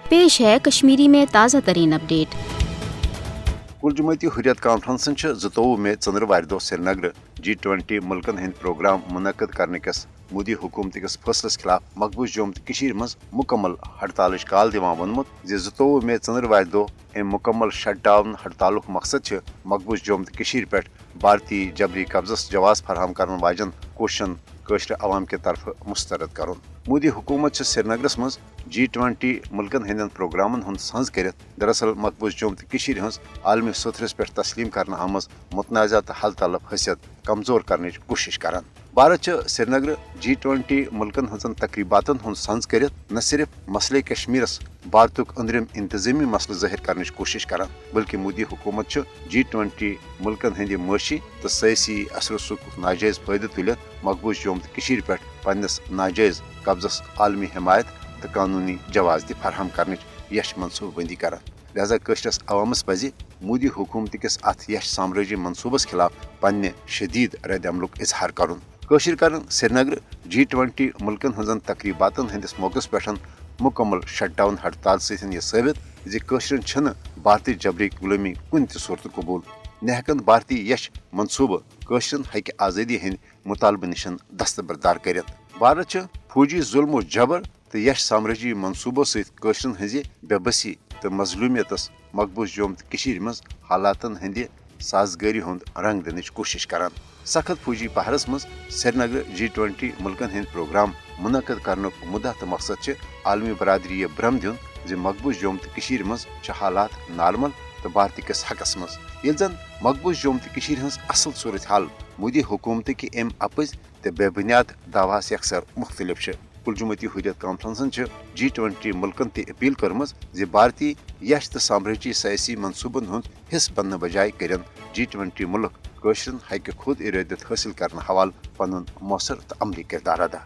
पेश है कश्मीरी में ताज़ा तरीन अपडेट। कुल जमाती हुर्रियत कॉन्फ्रेंसन 22 मे षंद्रवार दो श्रीनगर G20 मुल्कन हंद प्रोग्राम मुनक़द करने किस मोदी हुकूमत किस फैसलस खिलाफ मकबूज जम्मू तो कशीर मज मुकम्मल हड़ताल काल दिवान वोनमुत 22 मे षंद्रवार दो मुकम्मल शट डाउन हड़ताल मकसद मकबूज जम्मू तो कशीर पे भारतीय जबरी कब्जस जवाब फराहम कर वाजन कोशन कशर अवाम के तरफ मुस्तरद कर। मोदी हुकूमत श्रीनगरस मज G20 मुल्कन हंद प्रोग्रामन हंद संज कर दरअसल मकबूज जम्मू तो कशीर हंस आलमी सतरस पे तस्लीम कर आमज मुतनाज़ा तो हल तलब हैसियत कमजोर करने कोशिश कर। भारत श्रीनगर G20 मुल्कन हजन तकरीबातन हंद संज कर न सिर्फ मसले कश्मीरस भारत अंदरिम इंतजामी मसल जाहिर करने कोशिश कर बल्कि मोदी हुकूमत G20 मुल्कन हंद माशी तो सियासी असर रसूख नाजायज फायदे तुल मकबूज जम्मू तो कशीर पे पन्नस नाजायज कब्जस आलमी हिमायत तो कानूनी जवाब फराहम करने यश मनसूबबंदी कर। लिहाजा कशरस अवामस पज मोदी हुकूमत किस अत यश साम्राज्य मनसूबस खिलाफ पन्ने शदीद रद्द इजहार कर। श्रीनगर G20 मुल्कन हजन तकरीबातन हंदिस मौकस पे मुकम्मल शट डाउन हड़ताल सह साबित जशरन भारतीय जबरी गुलामी कुन सूरत कबूल न हेकन भारतीय यश मनसूबह कशरन हक आज़ादी हंद मुतालबह निश दस्तबरदार कर। भारत फौजी जुल्म जबर तो यश साम्राज्य मनसूबों सशरन हज बेबसी तो मजलूमियतस मकबूज जम्मू तो कशीर मज हालातन हंद साजगारी हंद रंग दिन कोशिश कर। सख्त फौजी पहरस मज श्रीनगर G20 मुल्कन हंद प्रोग्राम मुनक़द कर मुद्दा तो मकसद आलमी बरादरी यह भ्रम दिन जो मकबूज जम्मू तो कशीर मज हालात नार्मल तो भारत किस हकस मज ये जन मकबूज जम्मू तो कशीर हंस असल सूरत हाल मोदी हुकूमत कि अम अपज तो बेबुनियाद दावा अक्सर मुख्तलिफ। कुल जमाती हुर्रियत कॉन्फ्रेंसन G20 मुल्कन ते अपील करमज भारतीय यश तो साम्राज्य सियासी मनसूबन हंद हिस्स बनने बजाय कर G20 मुल्क कशरन हक खुद इरादत हासिल करने हवाल पन मौसर तो अमली किरदार अदा।